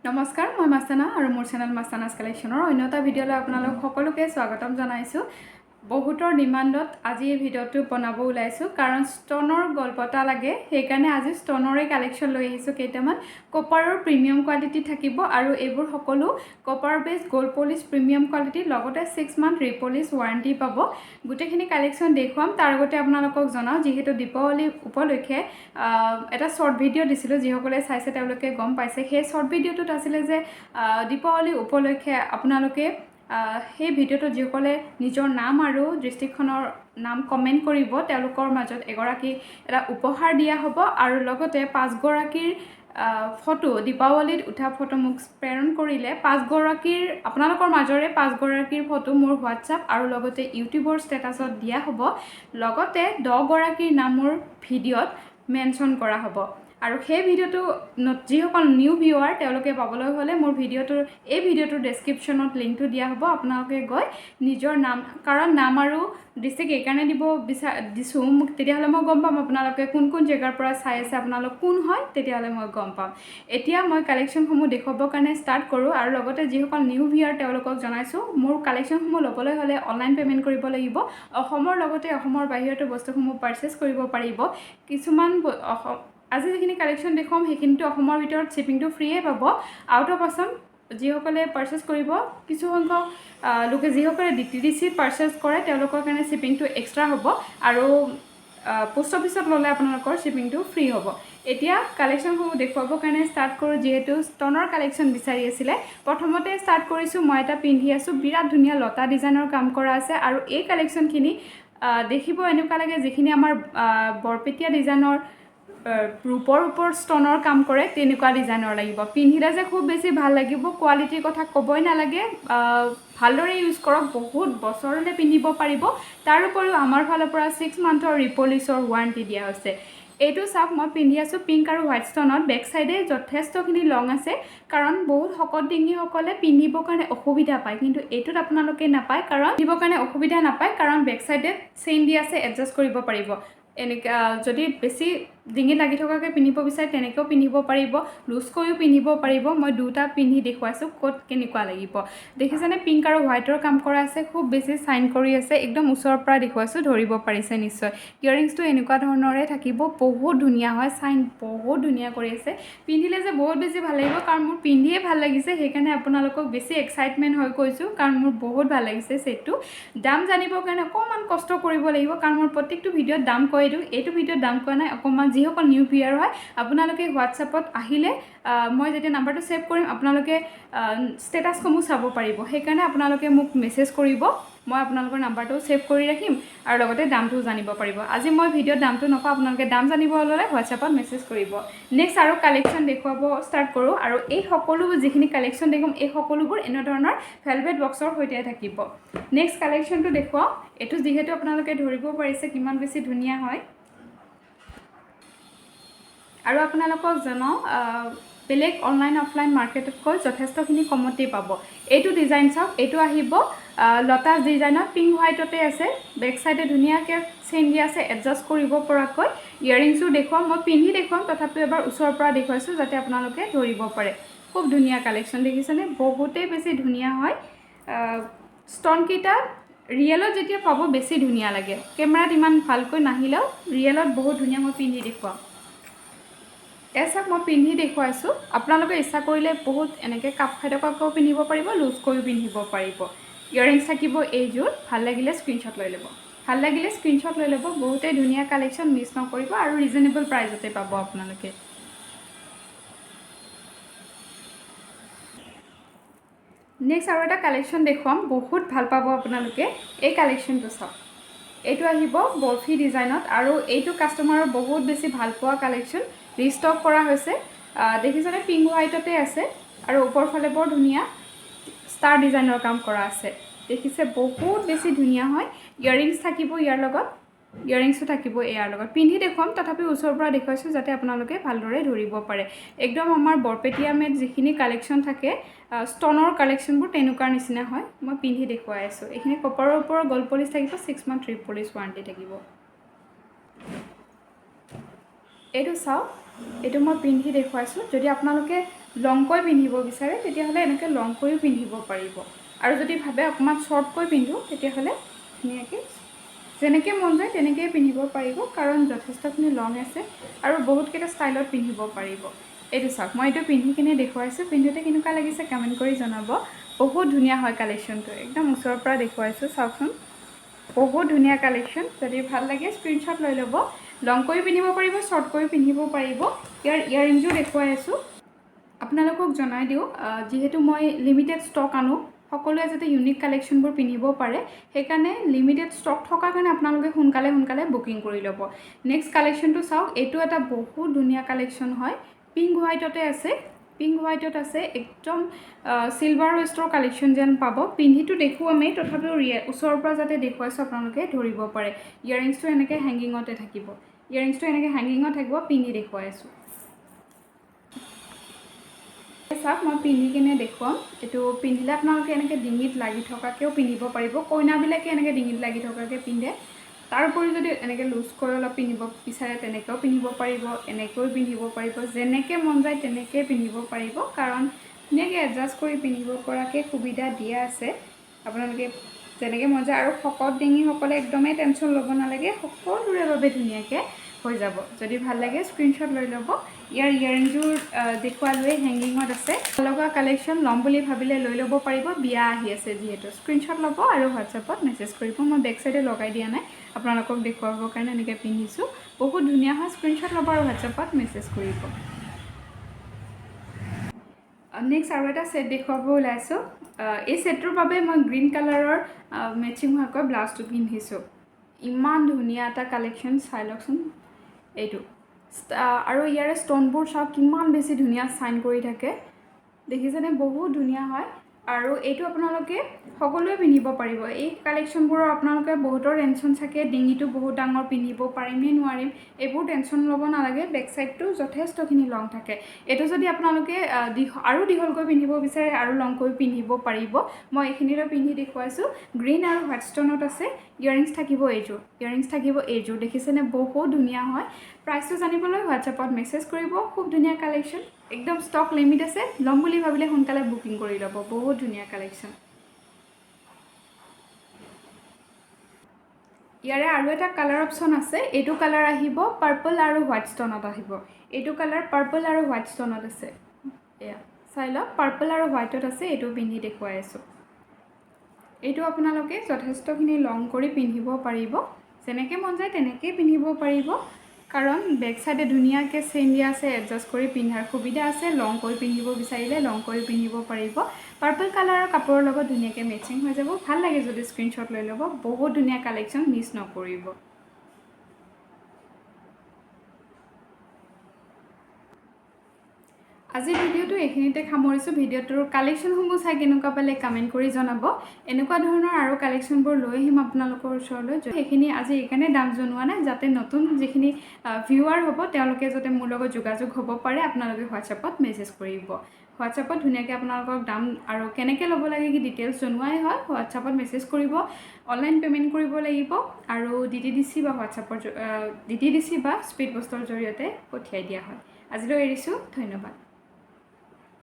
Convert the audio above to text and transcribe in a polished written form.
নমস্কাৰ মই মাস্তানা আৰু মোৰ চেনেল মাস্তানাছ কালেকশ্যনৰ অন্য এটা ভিডিঅ'লৈ আপোনালোক সকলোকে স্বাগতম জনাইছোঁ। বহুতৰ ডিমাণ্ডত আজি এই ভিডিঅ'টো বনাব ওলাইছোঁ কাৰণ ষ্টনৰ গল্পতা লাগে, সেইকাৰণে আজি ষ্টনৰে কালেকশ্যন লৈ আহিছোঁ। কেইটামান কপাৰৰ প্ৰিমিয়াম কোৱালিটি থাকিব আৰু এইবোৰ সকলো কপাৰ বেছ গ'ল্ড পলিছ প্ৰিমিয়াম কোৱালিটি, লগতে 6 মান্থ ৰিপলিছ ৱাৰেণ্টি পাব। গোটেইখিনি কালেকশ্যন দেখুৱাম। তাৰ আগতে আপোনালোকক জনাওঁ, যিহেতু দীপাৱলী উপলক্ষে এটা শ্বৰ্ট ভিডিঅ' দিছিলোঁ, যিসকলে চাইছে তেওঁলোকে গম পাইছে। সেই শ্বৰ্ট ভিডিঅ'টোত আছিলে যে দীপাৱলী উপলক্ষে আপোনালোকে সেই ভিডিঅ'টোত যিসকলে নিজৰ নাম আৰু ডিষ্ট্ৰিক্টখনৰ নাম কমেণ্ট কৰিব তেওঁলোকৰ মাজত এগৰাকী এটা উপহাৰ দিয়া হ'ব আৰু লগতে 5 গৰাকীৰ ফটো, দীপাৱলীত উঠা ফটো মোক প্ৰেৰণ কৰিলে 5 গৰাকীৰ আপোনালোকৰ মাজৰে 5 গৰাকীৰ ফটো মোৰ হোৱাটছআপ আৰু লগতে ইউটিউবৰ ষ্টেটাছত দিয়া হ'ব। লগতে 10 গৰাকীৰ নাম মোৰ ভিডিঅ'ত মেনশ্যন কৰা হ'ব আৰু সেই ভিডিঅ'টো যিসকল নিউ ভিউৱাৰ তেওঁলোকে পাবলৈ হ'লে মোৰ এই ভিডিঅ'টোৰ ডেছক্ৰিপশ্যনত লিংকটো দিয়া হ'ব। আপোনালোকে গৈ নিজৰ নাম, কাৰণ নাম আৰু ডিষ্ট্ৰিক্ট এইকাৰণে দিছোঁ মোক, তেতিয়াহ'লে মই গম পাম আপোনালোকে কোন কোন জেগাৰ পৰা চাই আছে, আপোনালোক কোন হয়, তেতিয়াহ'লে মই গম পাম। এতিয়া মই কালেকশ্যনসমূহ দেখুৱাবৰ কাৰণে ষ্টাৰ্ট কৰোঁ আৰু লগতে যিসকল নিউ ভিউৱাৰ তেওঁলোকক জনাইছোঁ, মোৰ কালেকশ্যনসমূহ ল'বলৈ হ'লে অনলাইন পে'মেণ্ট কৰিব লাগিব। অসমৰ লগতে অসমৰ বাহিৰতো বস্তুসমূহ পাৰচেছ কৰিব পাৰিব। কিছুমান আজি যিখিনি কালেকশ্যন দেখুৱাম সেইখিনিতো অসমৰ ভিতৰত শ্বিপিংটো ফ্ৰীয়ে পাব। আউট অফ আছাম যিসকলে পাৰচেছ কৰিব, কিছু সংখ্যক লোকে যিসকলে DTDC পাৰচেছ কৰে তেওঁলোকৰ কাৰণে শ্বিপিংটো এক্সট্ৰা হ'ব আৰু পোষ্ট অফিচত ল'লে আপোনালোকৰ শ্বিপিংটো ফ্ৰী হ'ব। এতিয়া কালেকশ্যনসমূহ দেখুৱাবৰ কাৰণে ষ্টাৰ্ট কৰোঁ। যিহেতু ষ্টনৰ কালেকশ্যন বিচাৰি আছিলে, প্ৰথমতে ষ্টাৰ্ট কৰিছোঁ। মই এটা পিন্ধি আছোঁ, বিৰাট ধুনীয়া লতা ডিজাইনৰ কাম কৰা আছে আৰু এই কালেকশ্যনখিনি দেখিব এনেকুৱা লাগে যিখিনি আমাৰ বৰপেটীয়া ডিজাইনৰ ৰূপৰ ওপৰত ষ্টনৰ কাম কৰে, তেনেকুৱা ডিজাইনৰ লাগিব। পিন্ধিলে যে খুব বেছি ভাল লাগিব, কোৱালিটিৰ কথা ক'বই নালাগে। ভালদৰে ইউজ কৰক, বহুত বছৰলৈ পিন্ধিব পাৰিব। তাৰ উপৰিও আমাৰ ফালৰ পৰা 6 মান্থৰ ৰিপলিছৰ ৱাৰেণ্টি দিয়া হৈছে। এইটো চাওক, মই পিন্ধি আছোঁ পিংক আৰু হোৱাইট ষ্টনত। বেক চাইডে যথেষ্টখিনি লং আছে, কাৰণ বহুত শকত ডিঙিসকলে পিন্ধিবৰ কাৰণে অসুবিধা পায়, কিন্তু এইটোত আপোনালোকে নাপায়, কাৰণ পিন্ধিবৰ কাৰণে অসুবিধা নাপায়, কাৰণ বেক চাইডে চেইন দিয়া আছে, এডজাষ্ট কৰিব পাৰিব। এনেকৈ যদি বেছি ডিঙিত লাগি থকাকৈ পিন্ধিব বিচাৰে তেনেকৈও পিন্ধিব পাৰিব, লুজকৈও পিন্ধিব পাৰিব। মই দুটা পিন্ধি দেখুৱাইছোঁ ক'ত কেনেকুৱা লাগিব। দেখিছেনে, পিংক আৰু হোৱাইটৰ কাম কৰা আছে, খুব বেছি চাইন কৰি আছে। একদম ওচৰৰ পৰা দেখুৱাইছোঁ, ধৰিব পাৰিছে নিশ্চয়। ইয়েৰিংছটো এনেকুৱা ধৰণৰে থাকিব, বহুত ধুনীয়া হয়, চাইন বহুত ধুনীয়া কৰি আছে। পিন্ধিলে যে বহুত বেছি ভাল লাগিব, কাৰণ মোৰ পিন্ধিয়ে ভাল লাগিছে, সেইকাৰণে আপোনালোকক বেছি এক্সাইটমেণ্ট হৈ কৈছোঁ, কাৰণ মোৰ বহুত ভাল লাগিছে ছেটটো। দাম জানিবৰ কাৰণে অকণমান কষ্ট কৰিব লাগিব, কাৰণ মোৰ প্ৰত্যেকটো ভিডিঅ'ত দাম কৈ দিওঁ, এইটো ভিডিঅ'ত দাম কোৱা নাই। অকণমান যিসকল নিউ ভিউৱাৰ হয় আপোনালোকে হোৱাটছআপত আহিলে মই যেতিয়া নাম্বাৰটো ছেভ কৰিম আপোনালোকে ষ্টেটাছসমূহ চাব পাৰিব। সেইকাৰণে আপোনালোকে মোক মেছেজ কৰিব, মই আপোনালোকৰ নাম্বাৰটো ছেভ কৰি ৰাখিম আৰু লগতে দামটোও জানিব পাৰিব। আজি মই ভিডিঅ'ত দামটো নকওঁ, আপোনালোকে দাম জানিব হ'লে হোৱাটছআপত মেছেজ কৰিব। নেক্সট আৰু কালেকশ্যন দেখুৱাব ষ্টাৰ্ট কৰোঁ আৰু এই সকলোবোৰ যিখিনি কালেকশ্যন দেখুৱাম এই সকলোবোৰ এনেধৰণৰ ভেলভেট বক্সৰ সৈতে থাকিব। নেক্সট কালেকশ্যনটো দেখুৱাওঁ। এইটো যিহেতু আপোনালোকে ধৰিব পাৰিছে কিমান বেছি ধুনীয়া হয়, আৰু আপোনালোকক জনাওঁ বেলেগ অনলাইন অফলাইন মাৰ্কেটতকৈ যথেষ্টখিনি কমতেই পাব। এইটো ডিজাইন চাওক, এইটো আহিব লতা ডিজাইনত, পিংক হোৱাইটতে আছে। বেক চাইডে ধুনীয়াকৈ চেইন দিয়া আছে, এডজাষ্ট কৰিব পৰাকৈ। ইয়েৰিংছো দেখুৱাম, মই পিন্ধি দেখুৱাম, তথাপিও এবাৰ ওচৰৰ পৰা দেখুৱাইছোঁ যাতে আপোনালোকে ধৰিব পাৰে। খুব ধুনীয়া কালেকশ্যন, দেখিছেনে, বহুতেই বেছি ধুনীয়া হয়। ষ্টনকেইটা ৰিয়েলত যেতিয়া পাব বেছি ধুনীয়া লাগে, কেমেৰাত ইমান ভালকৈ নাহিলেও ৰিয়েলত বহুত ধুনীয়া। মই পিন্ধি দেখুৱাম, চাওক মই পিন্ধি দেখুৱাইছোঁ। আপোনালোকে ইচ্ছা কৰিলে বহুত এনেকৈ কাপ খাই থকাকৈও পিন্ধিব পাৰিব, লুজকৈও পিন্ধিব পাৰিব। ইয়েৰিংছ থাকিব এইযোৰ। ভাল লাগিলে স্ক্ৰীনশ্বট লৈ ল'ব, বহুতেই ধুনীয়া কালেকশ্যন, মিছ নকৰিব আৰু ৰিজনেবল প্ৰাইজতে পাব আপোনালোকে। নেক্সট আৰু এটা কালেকশ্যন দেখুৱাম, বহুত ভাল পাব আপোনালোকে। এই কালেকশ্যনটো চাওক, এইটো আহিব বৰফি ডিজাইনত আৰু এইটো কাষ্টমাৰৰ বহুত বেছি ভাল পোৱা কালেকশ্যন, ৰিষ্টক কৰা হৈছে। দেখিছেনে, পিংক হোৱাইটতে আছে আৰু ওপৰ ফালে বৰ ধুনীয়া ষ্টাৰ ডিজাইনৰ কাম কৰা আছে। দেখিছে, বহুত বেছি ধুনীয়া হয়। ইয়েৰিংছ থাকিব ইয়াৰ লগত, ইয়েৰিংছো থাকিব ইয়াৰ লগত। পিন্ধি দেখুৱাম, তথাপি ওচৰৰ পৰা দেখুৱাইছোঁ যাতে আপোনালোকে ভালদৰে ধৰিব পাৰে। একদম আমাৰ বৰপেটীয়া মেড যিখিনি কালেকশ্যন থাকে ষ্টনৰ কালেকশ্যনবোৰ তেনেকুৱাৰ নিচিনা হয়। মই পিন্ধি দেখুৱাই আছোঁ। এইখিনি কপাৰৰ ওপৰত গ'ল্ড পলিছ থাকিব, 6 মান্থ ৰিপলিছ ৱাৰেণ্টি থাকিব। এইটো চাওক, এইটো মই পিন্ধি দেখুৱাইছোঁ। যদি আপোনালোকে লংকৈ পিন্ধিব বিচাৰে তেতিয়াহ'লে এনেকৈ লংকৈও পিন্ধিব পাৰিব, আৰু যদি ভাবে অকণমান শ্বৰ্টকৈ পিন্ধো তেতিয়াহ'লে ধুনীয়াকৈ যেনেকৈ মন যায় তেনেকৈয়ে পিন্ধিব পাৰিব, কাৰণ যথেষ্টখিনি লং আছে আৰু বহুতকেইটা ষ্টাইলত পিন্ধিব পাৰিব। এইটো চাওক, মই এইটো পিন্ধি কিনে দেখুৱাইছোঁ। পিন্ধোতে কেনেকুৱা লাগিছে কমেণ্ট কৰি জনাব। বহুত ধুনীয়া হয় কালেকশ্যনটো, একদম ওচৰৰ পৰা দেখুৱাইছোঁ। চাওকচোন, বহুত ধুনীয়া কালেকশ্যন। যদি ভাল লাগে স্ক্ৰীনশ্বট লৈ ল'ব। লংকৈও পিন্ধিব পাৰিব, শ্বৰ্টকৈও পিন্ধিব পাৰিব। ইয়াৰ ইয়াৰিংছো দেখুৱাই আছোঁ। আপোনালোকক জনাই দিওঁ, যিহেতু মই লিমিটেড ষ্টক আনো, সকলোৱে যাতে ইউনিক কালেকশ্যনবোৰ পিন্ধিব পাৰে, সেইকাৰণে লিমিটেড ষ্টক থকাৰ কাৰণে আপোনালোকে সোনকালে বুকিং কৰি ল'ব। নেক্সট কালেকশ্যনটো চাওক। এইটো এটা বহুত ধুনীয়া কালেকশ্যন হয়, পিংক হোৱাইটতে আছে। পিংক হোৱাইটত আছে, একদম চিলভাৰ ৱেষ্টৰ কালেকশ্যন যেন পাব। পিন্ধিটো দেখুৱামেই, তথাপিও ওচৰৰ পৰা যাতে দেখুৱাইছোঁ আপোনালোকে ধৰিব পাৰে। ইয়াৰিংছটো এনেকৈ হেংগিঙতে থাকিব, পিন্ধি দেখুৱাই আছোঁ। চাওক, মই পিন্ধি কিনে দেখুৱাম। এইটো পিন্ধিলে আপোনালোকে এনেকৈ ডিঙিত লাগি থকাকৈও পিন্ধিব পাৰিব। কইনাবিলাকে এনেকৈ ডিঙিত লাগি থকাকৈ পিন্ধে। তাৰোপৰি যদি এনেকৈ লুজকৈ অলপ পিন্ধিব বিচাৰে তেনেকৈও পিন্ধিব পাৰিব, এনেকৈও পিন্ধিব পাৰিব। যেনেকৈ মন যায় তেনেকৈ পিন্ধিব পাৰিব, কাৰণ ধুনীয়াকৈ এডজাষ্ট কৰি পিন্ধিব পৰাকৈ সুবিধা দিয়া আছে। আপোনালোকে যেনেকৈ মন যায়, আৰু শকত ডিঙিসকলে একদমেই টেনশ্যন ল'ব নালাগে, সকলোৰে বাবে ধুনীয়াকৈ হৈ যাব। যদি ভাল লাগে স্ক্ৰীনশ্বট লৈ ল'ব। ইয়াৰ ইয়াৰিংযোৰ দেখুৱালোৱে, হেংগিঙত আছে। ভাল লগা কালেকশ্যন ল'ম বুলি ভাবিলে লৈ ল'ব পাৰিব। বিয়া আহি আছে যিহেতু, স্ক্ৰীনশ্বট ল'ব আৰু হোৱাটছএপত মেছেজ কৰিব। মই বেক চাইডে লগাই দিয়া নাই, আপোনালোকক দেখুৱাবৰ কাৰণে এনেকৈ পিন্ধিছোঁ। বহুত ধুনীয়া হয়। স্ক্ৰীনশ্বট ল'ব আৰু হোৱাটছএপত মেছেজ কৰিব। নেক্সট আৰু এটা ছেট দেখুৱাব ওলাইছোঁ। এই ছেটটোৰ বাবে মই গ্ৰীণ কালাৰৰ মেচিং হোৱাকৈ ব্লাউজটো পিন্ধিছোঁ। ইমান ধুনীয়া এটা কালেকশ্যন, চাই লওকচোন এইটো। আৰু ইয়াৰে ষ্ট'নবোৰ চাওক, কিমান বেছি ধুনীয়া চাইন কৰি থাকে, দেখিছেনে? বহুত ধুনীয়া হয়। আৰু এইটো আপোনালোকে সকলোৱে পিন্ধিব পাৰিব। এই কালেকশ্যনবোৰৰ আপোনালোকে বহুতৰ টেনশ্যন থাকে, ডিঙিটো বহুত ডাঙৰ, পিন্ধিব পাৰিম নে নোৱাৰিম, এইবোৰ টেনশ্যন ল'ব নালাগে। বেক চাইডটো যথেষ্টখিনি লং থাকে। এইটো যদি আপোনালোকে আৰু দীঘলকৈ পিন্ধিব বিচাৰে আৰু লংকৈ পিন্ধিব পাৰিব। মই এইখিনিলৈ পিন্ধি দেখুৱাইছোঁ। গ্ৰীণ আৰু হোৱাইট ষ্ট'নত আছে। ইয়াৰিংছ থাকিব এইযোৰ, দেখিছেনে? বহুত ধুনীয়া হয়। প্ৰাইচটো জানিবলৈ হোৱাটছএপত মেছেজ কৰিব। খুব ধুনীয়া কালেকশ্যন, একদম ষ্টক লিমিট আছে। ল'ম বুলি ভাবিলে সোনকালে বুকিং কৰি ল'ব। বহুত ধুনীয়া কালেকশ্যন। ইয়াৰে আৰু এটা কালাৰ অপশ্যন আছে। এইটো কালাৰ আহিব পাৰ্পল আৰু হোৱাইট ষ্ট'নত আহিব। এইটো কালাৰ পাৰ্পল আৰু হোৱাইট ষ্ট'নত আছে। এয়া চাই লওক, পাৰ্পল আৰু হোৱাইটত আছে। এইটো পিন্ধি দেখুৱাই আছোঁ। এইটো আপোনালোকে যথেষ্টখিনি লং কৰি পিন্ধিব পাৰিব। যেনেকৈ মন যায় তেনেকৈয়ে পিন্ধিব পাৰিব, কাৰণ বেক চাইডে ধুনীয়াকৈ চেইন দিয়া আছে, এডজাষ্ট কৰি পিন্ধাৰ সুবিধা আছে। লং কৰি পিন্ধিব বিচাৰিলে লং কৰি পিন্ধিব পাৰিব। পাৰ্পল কালাৰৰ কাপোৰৰ লগত ধুনীয়াকৈ মেচিং হৈ যাব। ভাল লাগে যদি স্ক্ৰীনশ্বট লৈ ল'ব। বহুত ধুনীয়া কালেকশ্যন, মিছ নকৰিব। আজিৰ ভিডিঅ'টো এইখিনিতে সামৰিছোঁ। ভিডিঅ'টোৰ কালেকশ্যনসমূহ চাই কেনেকুৱা পালে কমেণ্ট কৰি জনাব। এনেকুৱা ধৰণৰ আৰু কালেকশ্যনবোৰ লৈ আহিম আপোনালোকৰ ওচৰলৈ। সেইখিনি আজি এইকাৰণে দাম জনোৱা নাই, যাতে নতুন যিখিনি ভিউৱাৰ হ'ব তেওঁলোকে যাতে মোৰ লগত যোগাযোগ হ'ব পাৰে। আপোনালোকে হোৱাটছএপত মেছেজ কৰিব। হোৱাটছএপত ধুনীয়াকৈ আপোনালোকক দাম আৰু কেনেকৈ ল'ব লাগে কি ডিটেইলছ জনোৱাই হয়। হোৱাটছএপত মেছেজ কৰিব। অনলাইন পে'মেণ্ট কৰিব লাগিব, আৰু DTDC বা স্পীড পোষ্টৰ জৰিয়তে পঠিয়াই দিয়া হয়। আজিলৈ এৰিছোঁ, ধন্যবাদ।